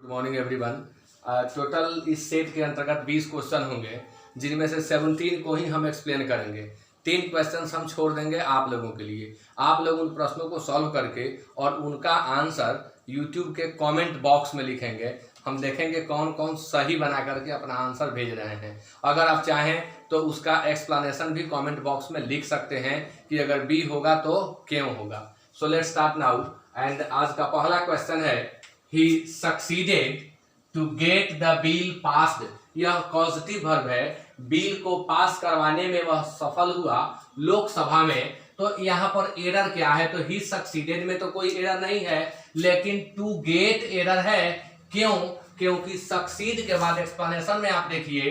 Good morning everyone. Total इस set के अंतर्गत 20 क्वेश्चन होंगे, जिनमें से 17 को ही हम एक्सप्लेन करेंगे। 3 क्वेश्चंस हम छोड़ देंगे आप लोगों के लिए। आप लोग उन प्रश्नों को सॉल्व करके और उनका आंसर यूट्यूब के कमेंट बॉक्स में लिखेंगे। हम देखेंगे कौन कौन सही बना करके अपना आंसर भेज रहे हैं। अगर आप चाहें तो उसका एक्सप्लेनेशन भी कमेंट बॉक्स में लिख सकते हैं कि अगर बी होगा तो क्यों होगा। So let's start now. And आज का पहला क्वेश्चन है, he succeeded to get the bill passed। यह पॉजिटिव वर्ब है, बिल को पास करवाने में वह सफल हुआ लोकसभा में। तो यहाँ पर एरर क्या है? तो he succeeded में तो कोई एरर नहीं है, लेकिन to get एरर है। क्यों? क्योंकि succeed के बाद एक्सप्लेनेशन में आप देखिए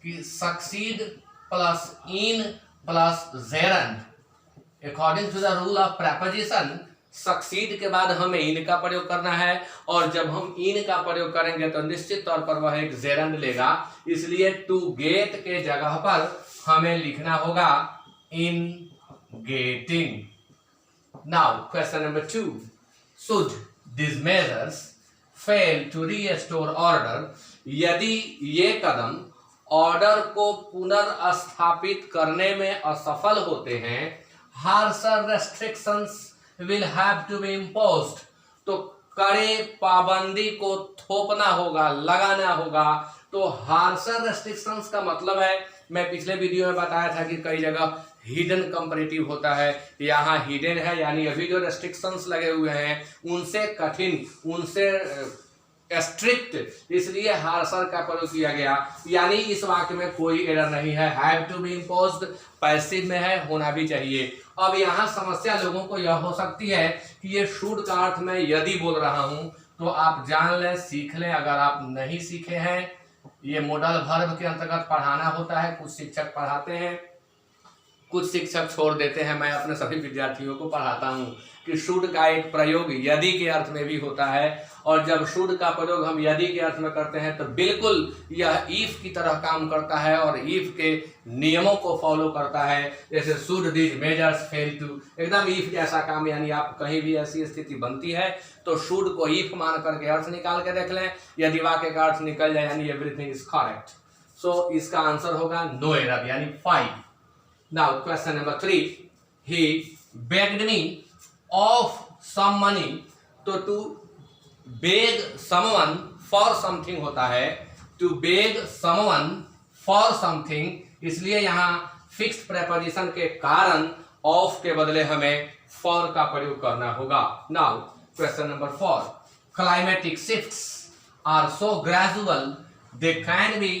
कि succeed plus in plus gerund according to the rule of preposition succeed के बाद हमें इन का प्रयोग करना है, और जब हम इन का प्रयोग करेंगे तो निश्चित तौर पर वह एक जेरंड लेगा। इसलिए टू गेट के जगह पर हमें लिखना होगा in getting. Now question number 2, should this measures fail to restore order. यदि ये कदम ऑर्डर को पुनर्स्थापित करने में असफल होते हैं, harsher restrictions will have to be imposed। तो कड़े पाबंदी को थोपना होगा, लगाना होगा। तो harsher restrictions का मतलब है, मैं पिछले वीडियो में बताया था कि कई जगह हिडन कंपैरेटिव होता है, यहाँ हिडन है, यानी अभी जो रेस्ट्रिक्शंस लगे हुए हैं उनसे कठिन, उनसे स्ट्रिक्ट, इसलिए हार्शर का प्रयोग किया गया। यानी इस वाक्य में कोई एरर नहीं है। Have to be imposed passive में है, होना भी चाहिए। अब यहाँ समस्या लोगों को यह हो सकती है कि ये शुड का अर्थ मैं यदि बोल रहा हूं, तो आप जान लें, सीख लें। अगर आप नहीं सीखे हैं, ये मॉडल वर्ब के अंतर्गत पढ़ाना होता है। कुछ शिक्षक पढ़ाते हैं, कुछ शिक्षक छोड़ देते हैं। मैं अपने सभी विद्यार्थियों को पढ़ाता हूं कि शुड का एक प्रयोग यदि के अर्थ में भी होता है, और जब शुड का प्रयोग हम यदि के अर्थ में करते हैं तो बिल्कुल यह इफ की तरह काम करता है और इफ के नियमों को फॉलो करता है। जैसे should this measures fail to, एकदम इफ जैसा काम। यानी आप कहीं भी ऐसी स्थिति बनती है तो शुड को इफ मान करके अर्थ निकाल के देख लें, यदि वाक्य का अर्थ निकल जाए यानी एवरीथिंग इज करेक्ट। सो इसका आंसर होगा नो एरर, यानी 5। Now question number 3, he begged me of some money। तो to beg someone for something होता है, to beg someone for something, इसलिए यहाँ फिक्स्ड प्रेपोजिशन के कारण of के बदले हमें for का प्रयोग करना होगा। Now question number 4, climatic shifts are so gradual they can be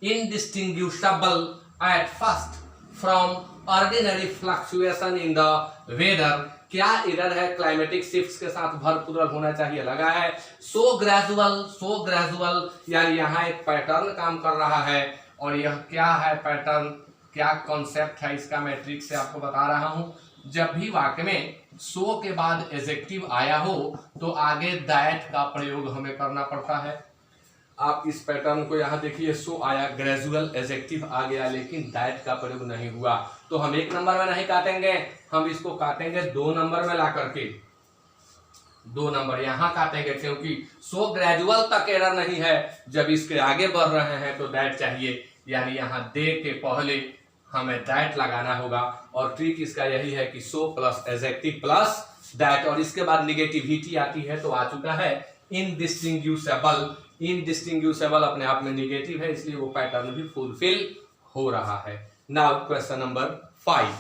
indistinguishable at first from ordinary fluctuation in the weather। क्या एरर है? क्लाइमेटिक शिफ्ट्स के साथ वर्ब प्लूरल होना चाहिए, लगा है। सो ग्रेजुअल, यानी यहाँ एक पैटर्न काम कर रहा है। और यह क्या है पैटर्न, क्या कॉन्सेप्ट है, इसका मैं ट्रिक से आपको बता रहा हूं। जब भी वाक्य में सो के बाद एडजेक्टिव आया हो तो आगे दैट का प्रयोग हमें करना पड़ता है। आप इस पैटर्न को यहाँ देखिए, सो आया, ग्रेजुअल एडजेक्टिव आ गया, लेकिन दैट का प्रयोग नहीं हुआ। तो हम 1 नंबर में नहीं काटेंगे, हम इसको काटेंगे 2 नंबर में ला करके। 2 नंबर यहाँ काटेंगे, क्योंकि सो ग्रेजुअल तक एरर नहीं है। जब इसके आगे बढ़ रहे हैं तो दैट चाहिए, यानी यहाँ दे के पहले हमें दैट लगाना होगा। और ट्रिक इसका यही है कि so plus adjective plus that, और इसके बाद निगेटिविटी आती है। तो आ चुका है इनडिस्टिंग्विशेबल। इनडिस्टिंग्विशेबल अपने आप में निगेटिव है, इसलिए वो पैटर्न भी फुलफिल हो रहा है। Now question number 5,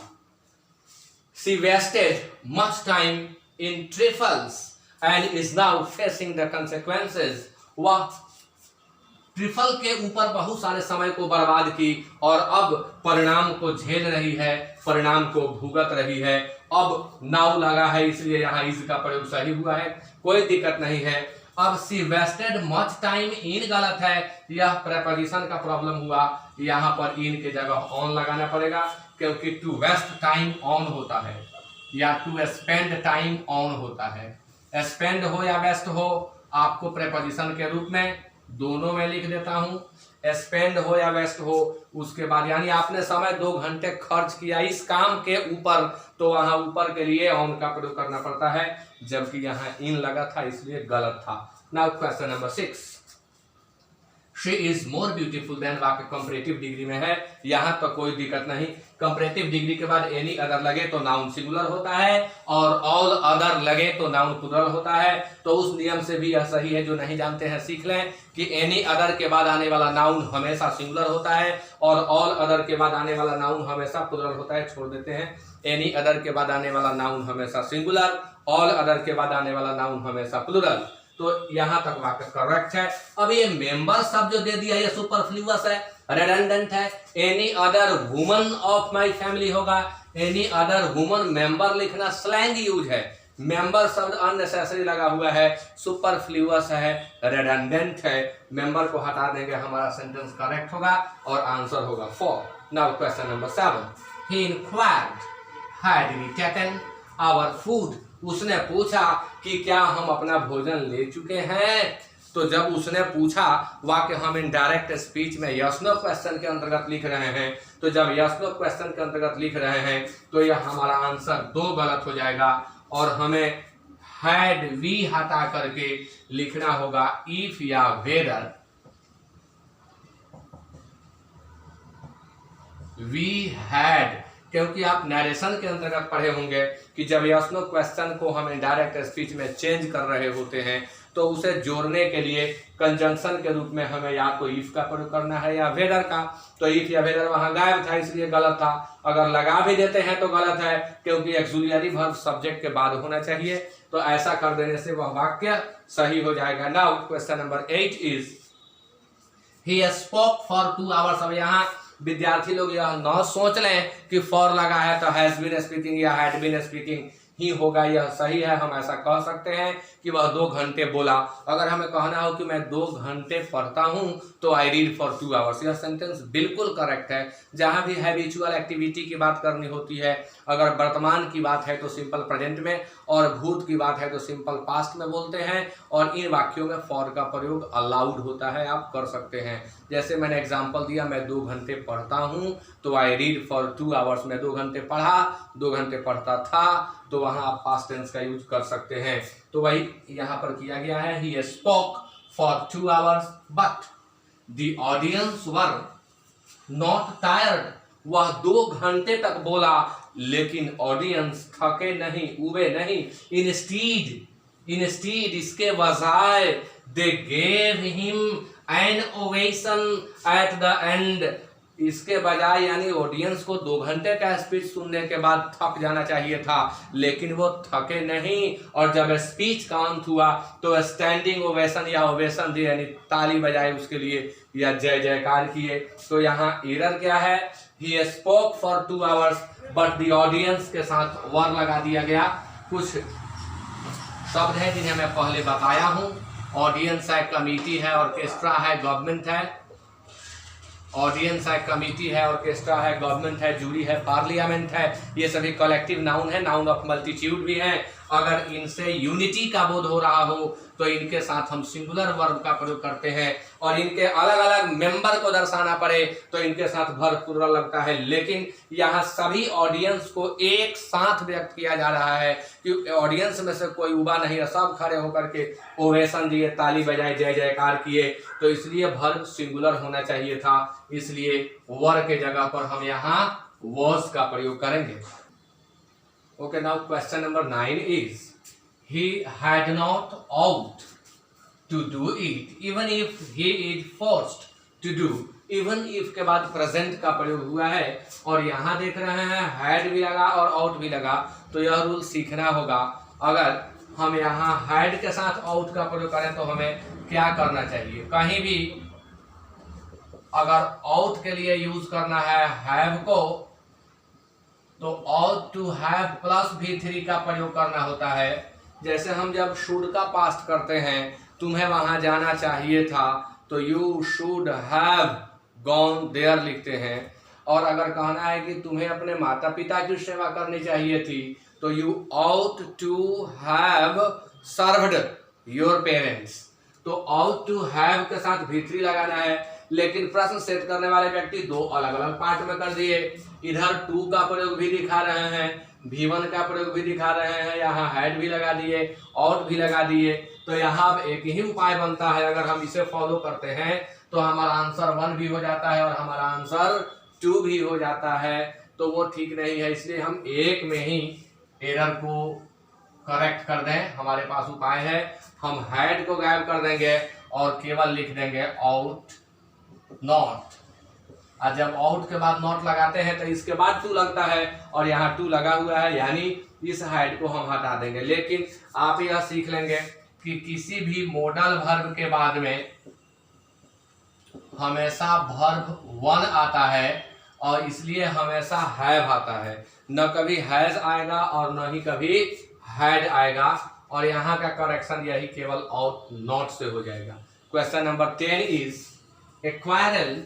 she wasted much time in trifles and is now facing the consequences. वह ट्रिफल के ऊपर बहुत सारे समय को बर्बाद की और अब परिणाम को झेल रही है, परिणाम को भुगत रही है। अब नाउ लगा है, इसलिए यहाँ इज का प्रयोग सही हुआ है, कोई दिक्कत नहीं है। अब सी वेस्टेड मच टाइम इन गलत है, यह प्रेपोजिशन का प्रॉब्लम हुआ। यहाँ पर इन के जगह ऑन लगाना पड़ेगा, क्योंकि टू वेस्ट टाइम ऑन होता है या टू स्पेंड टाइम ऑन होता है। स्पेंड हो या वेस्ट हो, आपको प्रेपोजिशन के रूप में दोनों में लिख देता हूं। स्पेंड हो या वेस्ट हो, उसके बाद यानी आपने समय 2 घंटे खर्च किया इस काम के ऊपर, तो वहां ऊपर के लिए ऑन का प्रयोग करना पड़ता है, जबकि यहाँ इन लगा था इसलिए गलत था। Now question number 6, she is more beautiful then, वाक्य कंपैरेटिव डिग्री में है, यहां तो कोई दिक्कत नहीं। कंपैरेटिव डिग्री के बाद एनी अदर लगे तो नाउन सिंगुलर होता है, और ऑल अदर लगे तो नाउन प्लूरल होता है। तो उस नियम से भी यह सही है, जो नहीं जानते हैं सीख लें कि एनी अदर के बाद आने वाला नाउन हमेशा सिंगुलर होता है, और ऑल अदर के बाद आने वाला नाउन हमेशा प्लूरल होता है। छोड़ देते हैं, एनी अदर के बाद आने वाला नाउन हमेशा सिंगुलर, ऑल अदर के बाद आने वाला नाउन हमेशा प्लूरल। तो यहां तक वाक्य करेक्ट है। अब ये मेंबर शब्द जो दे दिया ये सुपरफ्लुअस है, रेडंडेंट है। Any other woman of my family होगा, एनी अदर वुमन मेंबर लिखना स्लैंग यूज है। मेंबर शब्द अननेसेसरी लगा हुआ है, सुपरफ्लुअस है, रेडंडेंट है। मेंबर को हटा देंगे, हमारा सेंटेंस करेक्ट होगा और आंसर होगा 4। Now question number 7, he inquired had we taken our food, उसने पूछा कि क्या हम अपना भोजन ले चुके हैं। तो जब उसने पूछा, वाक्य हम इनडायरेक्ट स्पीच में यस नो क्वेश्चन के अंतर्गत लिख रहे हैं, तो जब यस नो क्वेश्चन के अंतर्गत लिख रहे हैं तो यह हमारा आंसर 2 गलत हो जाएगा, और हमें हैड वी हटा करके लिखना होगा इफ या वेदर वी हैड, क्योंकि आप नरेशन के अंतर्गत पढ़े होंगे कि जब यस नो क्वेश्चन को हम इनडायरेक्ट स्पीच में चेंज कर रहे होते हैं तो उसे जोड़ने के लिए कंजंक्शन के रूप में हमें या तो इफ का प्रयोग करना है या वेदर का। तो इफ या वेदर वहां गायब था इसलिए गलत था। अगर लगा भी देते हैं तो गलत है, क्योंकि एक्सुलियरी वर्ब सब्जेक्ट के बाद होना चाहिए। तो ऐसा कर देने से वह वाक्य सही हो जाएगा। Now question number 8 is he spoke for 2 hours. अब यहाँ विद्यार्थी लोग यह न सोच लें कि फॉर लगा है तो हैज बीन स्पीकिंग या हैड बीन स्पीकिंग ही होगा। यह सही है, हम ऐसा कह सकते हैं कि वह 2 घंटे बोला। अगर हमें कहना हो कि मैं 2 घंटे पढ़ता हूं तो आई रीड फॉर 2 आवर्स, यह सेंटेंस बिल्कुल करेक्ट है। जहां भी हैबिचुअल एक्टिविटी की बात करनी होती है, अगर वर्तमान की बात है तो सिंपल प्रेजेंट में, और भूत की बात है तो सिंपल पास्ट में बोलते हैं, और इन वाक्यों में फॉर का प्रयोग अलाउड होता है, आप कर सकते हैं। जैसे मैंने एग्जाम्पल दिया, मैं 2 घंटे पढ़ता हूं तो आई रीड फॉर 2 आवर्स, मैं 2 घंटे पढ़ा, 2 घंटे पढ़ता था, तो वहां आप पास्ट टेंस का यूज कर सकते हैं। तो वही यहां पर किया गया है, he spoke for 2 hours but the audience were not tired. वह 2 घंटे तक बोला लेकिन ऑडियंस थके नहीं, उबे नहीं। इंस्टीड इसके बजाय they gave him an ovation at the end, इसके बजाय यानी ऑडियंस को 2 घंटे का स्पीच सुनने के बाद थक जाना चाहिए था, लेकिन वो थके नहीं। और जब स्पीच का अंत हुआ तो स्टैंडिंग ओवेशन या ओवेशन दिए, यानी ताली बजाए उसके लिए या जय जयकार किए। तो यहाँ एरर क्या है, he spoke for 2 hours but the audience के साथ वर लगा दिया गया। कुछ शब्द है जिन्हें मैं पहले बताया हूं, ऑडियंस है, कमिटी है, ऑर्केस्ट्रा है, गवर्नमेंट है। ऑडियंस है, कमिटी है, ऑर्केस्ट्रा है, गवर्नमेंट है, जूरी है, पार्लियामेंट है। ये सभी कलेक्टिव नाउन है, नाउन ऑफ मल्टीट्यूड भी है। अगर इनसे यूनिटी का बोध हो रहा हो तो इनके साथ हम सिंगुलर वर्ब का प्रयोग करते हैं, और इनके अलग अलग मेंबर को दर्शाना पड़े तो इनके साथ वर्ब प्लूरल लगता है। लेकिन यहाँ सभी ऑडियंस को एक साथ व्यक्त किया जा रहा है कि ऑडियंस में से कोई उबा नहीं है, सब खड़े होकर के ओवेशन दिए, ताली बजाए, जय जयकार किए। तो इसलिए वर्ब सिंगुलर होना चाहिए था, इसलिए वर के जगह पर हम यहाँ वॉज का प्रयोग करेंगे। Okay, now question number 9 is he had not ought to do it even if he is forced to do। even if के बाद प्रेजेंट का प्रयोग हुआ है, और यहाँ देख रहे हैं had भी लगा और ought भी लगा, तो यह रूल सीखना होगा। अगर हम यहाँ had के साथ ought का प्रयोग करें तो हमें क्या करना चाहिए, कहीं भी अगर ought के लिए यूज करना है have को तो ought to have plus V3 का प्रयोग करना होता है। जैसे हम जब should का पास्ट करते हैं, तुम्हें वहां जाना चाहिए था तो you should have gone there लिखते हैं। और अगर कहना है कि तुम्हें अपने माता पिता की सेवा करनी चाहिए थी तो you ought to have served your parents। तो ought to have के साथ V3 लगाना है। लेकिन प्रश्न सेट करने वाले व्यक्ति दो अलग अलग पार्ट में कर दिए। इधर टू का प्रयोग भी दिखा रहे हैं, V1 का प्रयोग भी दिखा रहे हैं, यहाँ हैड भी लगा दिए, आउट भी लगा दिए। तो यहाँ अब एक ही उपाय बनता है, अगर हम इसे फॉलो करते हैं तो हमारा आंसर 1 भी हो जाता है और हमारा आंसर 2 भी हो जाता है। तो वो ठीक नहीं है, इसलिए हम एक में ही एरर को करेक्ट कर दें। हमारे पास उपाय है, हम हैड को गायब कर देंगे और केवल लिख देंगे आउट नॉट। और जब आउट के बाद नॉट लगाते हैं तो इसके बाद 2 लगता है और यहाँ 2 लगा हुआ है, यानी इस हैड को हम हटा देंगे। लेकिन आप यह सीख लेंगे कि किसी भी मॉडल वर्ब के बाद में हमेशा वर्ब 1 आता है और इसलिए हमेशा हैव आता है, न कभी हैज आएगा और न ही कभी हैड आएगा। और यहाँ का करेक्शन यही केवल आउट नॉट से हो जाएगा। Question number 10 is a quarrel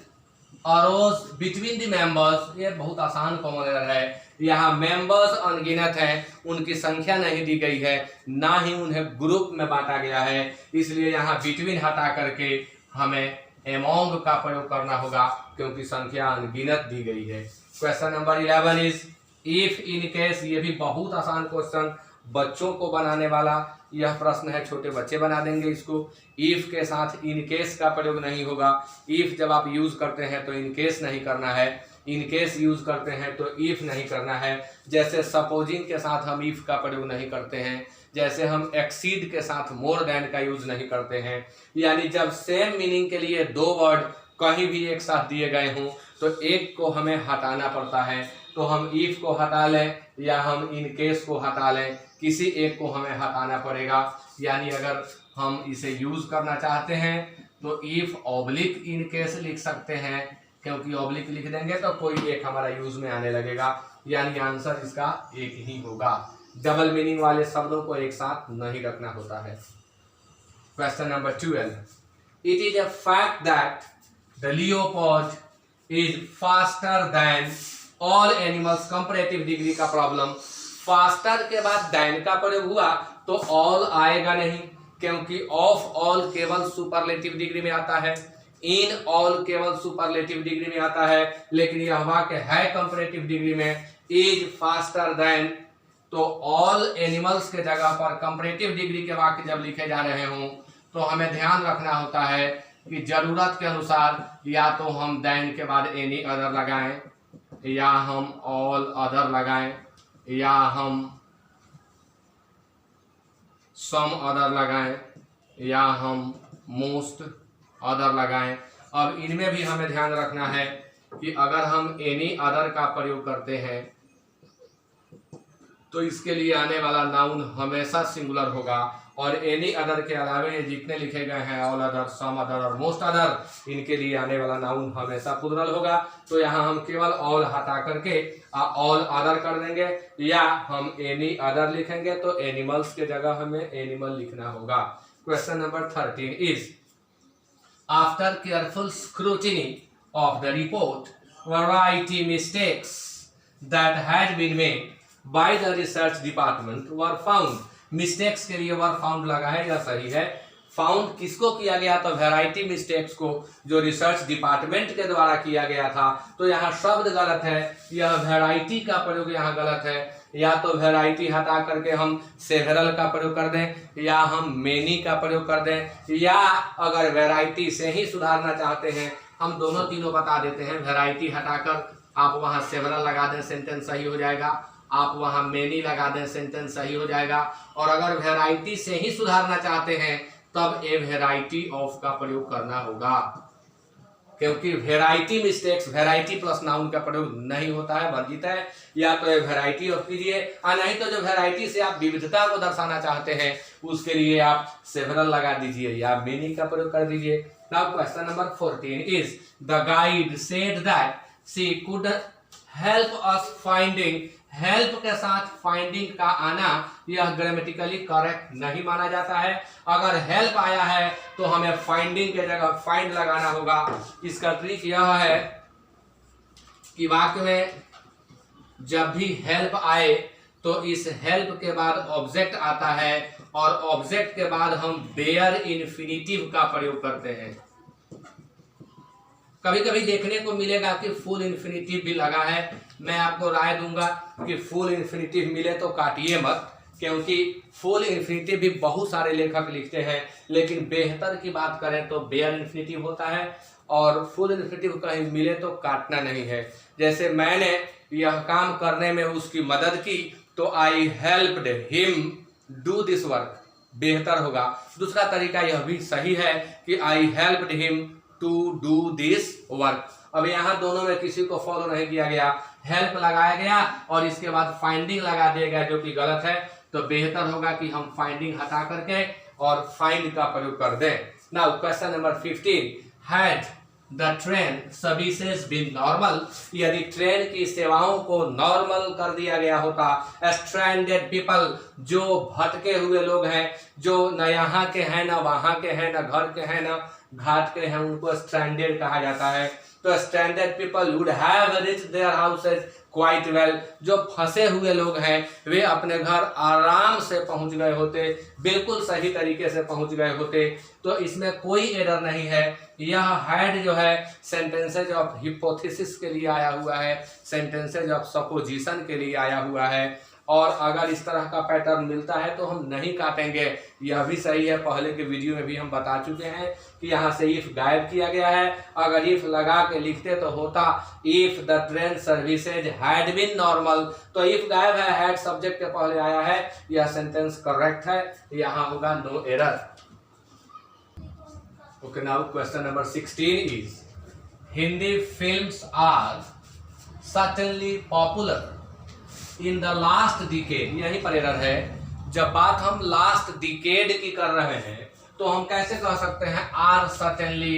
arose between the members. ये बहुत आसान कॉमन एरर है। यहाँ मेंबर्स अनगिनत हैं, उनकी संख्या नहीं दी गई है, ना ही उन्हें ग्रुप में बांटा गया है, इसलिए यहाँ बिटवीन हटा करके हमें एमोंग का प्रयोग करना होगा क्योंकि संख्या अनगिनत दी गई है। Question number 11 is if in case. ये भी बहुत आसान क्वेश्चन, बच्चों को बनाने वाला यह प्रश्न है, छोटे बच्चे बना देंगे इसको। इफ के साथ इन केस का प्रयोग नहीं होगा। इफ जब आप यूज करते हैं तो इन केस नहीं करना है, इन केस यूज करते हैं तो इफ नहीं करना है। जैसे सपोजिंग के साथ हम इफ का प्रयोग नहीं करते हैं, जैसे हम एक्सीड के साथ मोर देन का यूज नहीं करते हैं। यानी जब सेम मीनिंग के लिए 2 वर्ड कहीं भी एक साथ दिए गए हों तो एक को हमें हटाना पड़ता है। तो हम इफ को हटा लें या हम इन केस को हटा लें, किसी एक को हमें हटाना पड़ेगा। यानी अगर हम इसे यूज करना चाहते हैं तो इफ ऑब्लिक इन केस लिख सकते हैं, क्योंकि ऑब्लिक लिख देंगे तो कोई एक हमारा यूज में आने लगेगा, यानी आंसर इसका एक ही होगा। डबल मीनिंग वाले शब्दों को एक साथ नहीं रखना होता है। Question number 12 it is a fact that the leopard is faster than all animals. Comparative degree का प्रॉब्लम, फास्टर के बाद देन का प्रयोग हुआ तो ऑल आएगा नहीं, क्योंकि ऑफ ऑल केवल सुपरलेटिव डिग्री में आता है, इन ऑल केवल सुपरलेटिव डिग्री में आता है, लेकिन यह वाक्य है कंपैरेटिव डिग्री में। इज फास्टर देन, तो ऑल एनिमल्स के जगह पर कंपैरेटिव डिग्री के वाक्य जब लिखे जा रहे हों तो हमें ध्यान रखना होता है कि जरूरत के अनुसार या तो हम देन के बाद एनी अदर लगाएं, या हम ऑल अदर लगाएं, या हम सम अदर लगाएं, या हम मोस्ट अदर लगाएं। अब इनमें भी हमें ध्यान रखना है कि अगर हम एनी अदर का प्रयोग करते हैं तो इसके लिए आने वाला नाउन हमेशा सिंगुलर होगा, और एनी अदर के अलावे ये जितने लिखे गए हैं ऑल अदर, सम अदर और मोस्ट अदर, इनके लिए आने वाला नाउन हमेशा प्लुरल होगा। तो यहाँ हम केवल ऑल हटा करके ऑल अदर कर देंगे, या हम एनी अदर लिखेंगे तो एनिमल्स के जगह हमें एनिमल लिखना होगा। Question number 13 is after careful scrutiny of the report variety mistakes that had been made by the research department were found। Mistakes के लिए वर फाउंड लगा है, यह सही है। फाउंड किसको किया गया? तो वैरायटी मिस्टेक्स को, जो रिसर्च डिपार्टमेंट के द्वारा किया गया था। तो यहाँ शब्द गलत है, यह वैरायटी का प्रयोग यहाँ गलत है। या तो वैरायटी हटा करके हम सेवरल का प्रयोग कर दें, या हम मेनी का प्रयोग कर दें, या अगर वैरायटी से ही सुधारना चाहते हैं हम दोनों तीनों बता देते हैं। वैरायटी हटाकर आप वहाँ सेवरल लगा दें, सेंटेंस सही हो जाएगा। आप वहाँ मेनी लगा दें, सेंटेंस सही हो जाएगा। और अगर वैरायटी से ही सुधारना चाहते हैं तब ए वैरायटी ऑफ का प्रयोग करना होगा, क्योंकि variety mistakes variety plus noun का प्रयोग नहीं होता है, वर्जित है। या तो ए वैरायटी ऑफ कीजिए, और नहीं तो जो वैरायटी से आप विविधता को दर्शाना चाहते हैं उसके लिए आप सेवरल लगा दीजिए या मेनी का प्रयोग कर दीजिए। Now question number 14 is the guide said that she could help us finding. Help के साथ फाइंडिंग का आना यह ग्रामेटिकली करेक्ट नहीं माना जाता है। अगर हेल्प आया है तो हमें फाइंडिंग के जगह फाइंड लगाना होगा। इसका ट्रिक यह है कि वाक्य में जब भी हेल्प आए तो इस हेल्प के बाद ऑब्जेक्ट आता है, और ऑब्जेक्ट के बाद हम बेयर इन्फिनिटिव का प्रयोग करते हैं। कभी कभी देखने को मिलेगा कि फुल इन्फिनिटिव भी लगा है। मैं आपको राय दूंगा कि फुल इन्फिनिटिव मिले तो काटिए मत, क्योंकि फुल इन्फिनिटिव भी बहुत सारे लेखक लिखते हैं, लेकिन बेहतर की बात करें तो बेयर इन्फिनिटिव होता है, और फुल इन्फिनिटिव कहीं मिले तो काटना नहीं है। जैसे मैंने यह काम करने में उसकी मदद की तो I helped him do this work, बेहतर होगा। दूसरा तरीका यह भी सही है कि I helped him to do this work. अब यहाँ दोनों में किसी को फॉलो नहीं किया गया, हेल्प लगाया गया और इसके बाद फाइंडिंग लगा दिया गया, जो कि गलत है। तो बेहतर होगा कि हम फाइंडिंग हटा करके और फाइंड का प्रयोग कर दें। Now question number 15, had the train services been normal, यदि ट्रेन की सेवाओं को नॉर्मल कर दिया गया होता, स्ट्रैंडेड पीपल, जो भटके हुए लोग हैं, जो न यहाँ के हैं न वहाँ के हैं, न घर के हैं न घाट के हैं, उनको स्ट्रैंडेड कहा जाता है। तो stranded people would have reached their houses quite well, जो फंसे हुए लोग हैं वे अपने घर आराम से पहुंच गए होते, बिल्कुल सही तरीके से पहुंच गए होते। तो इसमें कोई एरर नहीं है। यह हैड जो है सेंटेंसेज ऑफ हिपोथेसिस के लिए आया हुआ है, सेंटेंसेज ऑफ सपोजिशन के लिए आया हुआ है, और अगर इस तरह का पैटर्न मिलता है तो हम नहीं काटेंगे। यह भी सही है, पहले के वीडियो में भी हम बता चुके हैं कि यहाँ से इफ गायब किया गया है। अगर इफ लगा के लिखते तो होता if the train services had been normal, तो इफ गायब है, हैड सब्जेक्ट के पहले आया है, यह सेंटेंस करेक्ट है, यहाँ होगा no error. Okay, now question number 16 is Hindi films are certainly popular in the last decade, यहीं पर एरर है। जब बात हम लास्ट डिकेड की कर रहे हैं तो हम कैसे कह सकते हैं are certainly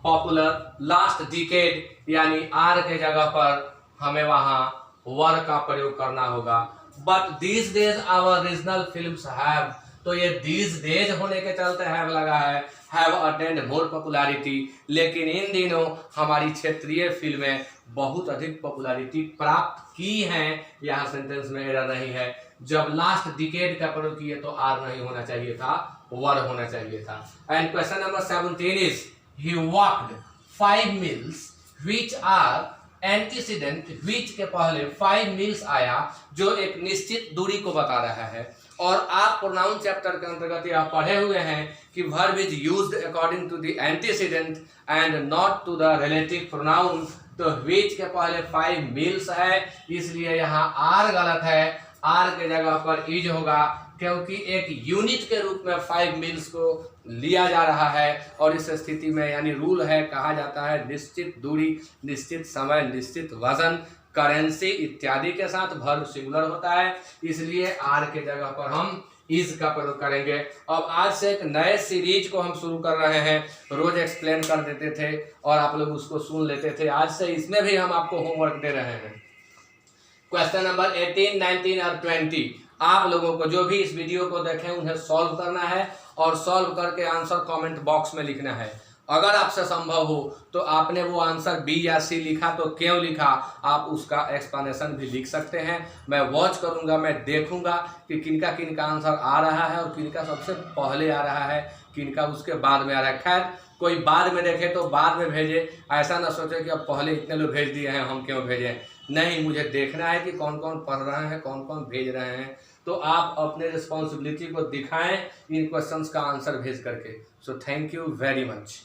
popular, last decade यानी आर के जगह पर हमें वहां वर का प्रयोग करना होगा। But these days our regional films have, तो ये दीज डेज होने के चलते हैव लगा है, हैव अटेंड मोर पॉपुलैरिटी, लेकिन इन दिनों हमारी क्षेत्रीय फिल्में बहुत अधिक पॉपुलैरिटी प्राप्त की हैं। यहाँ सेंटेंस में एरर नहीं है। जब लास्ट डिकेड का प्रयोग किए तो आर नहीं होना चाहिए था, वर होना चाहिए था। And question number 17 is he walked 5 miles which are antecedent, which के पहले 5 मील्स आया जो एक निश्चित दूरी को बता रहा है। और आप प्रोनाउन चैप्टर के अंतर्गत यह पढ़े हुए हैं कि verb is used according to the antecedent and not to the relative pronoun. तो व्हिच के पहले 5 मील्स है, इसलिए यहाँ आर गलत है, आर के जगह पर इज होगा, क्योंकि एक यूनिट के रूप में 5 मील्स को लिया जा रहा है। और इस स्थिति में यानी रूल है, कहा जाता है निश्चित दूरी, निश्चित समय, निश्चित वजन, करेंसी इत्यादि के साथ वर्ब सिंगुलर होता है, इसलिए आर के जगह पर हम इज का प्रयोग करेंगे। अब आज से एक नए सीरीज को हम शुरू कर रहे हैं, रोज एक्सप्लेन कर देते थे और आप लोग उसको सुन लेते थे, आज से इसमें भी हम आपको होमवर्क दे रहे हैं। क्वेश्चन नंबर 18, 19 और 20 आप लोगों को जो भी इस वीडियो को देखें उन्हें सॉल्व करना है और सॉल्व करके आंसर कमेंट बॉक्स में लिखना है। अगर आपसे संभव हो तो आपने वो आंसर बी या सी लिखा तो क्यों लिखा, आप उसका एक्सप्लेनेशन भी लिख सकते हैं। मैं वॉच करूंगा, मैं देखूंगा कि किनका किनका आंसर आ रहा है और किनका सबसे पहले आ रहा है, किनका उसके बाद में आ रहा है। खैर कोई बाद में देखे तो बाद में भेजे, ऐसा ना सोचे कि अब पहले इतने लोग भेज दिए हैं हम क्यों भेजें। नहीं, मुझे देखना है कि कौन कौन पढ़ रहे हैं, कौन कौन भेज रहे हैं। तो आप अपने रिस्पॉन्सिबिलिटी को दिखाएं इन क्वेश्चंस का आंसर भेज करके। So thank you very much.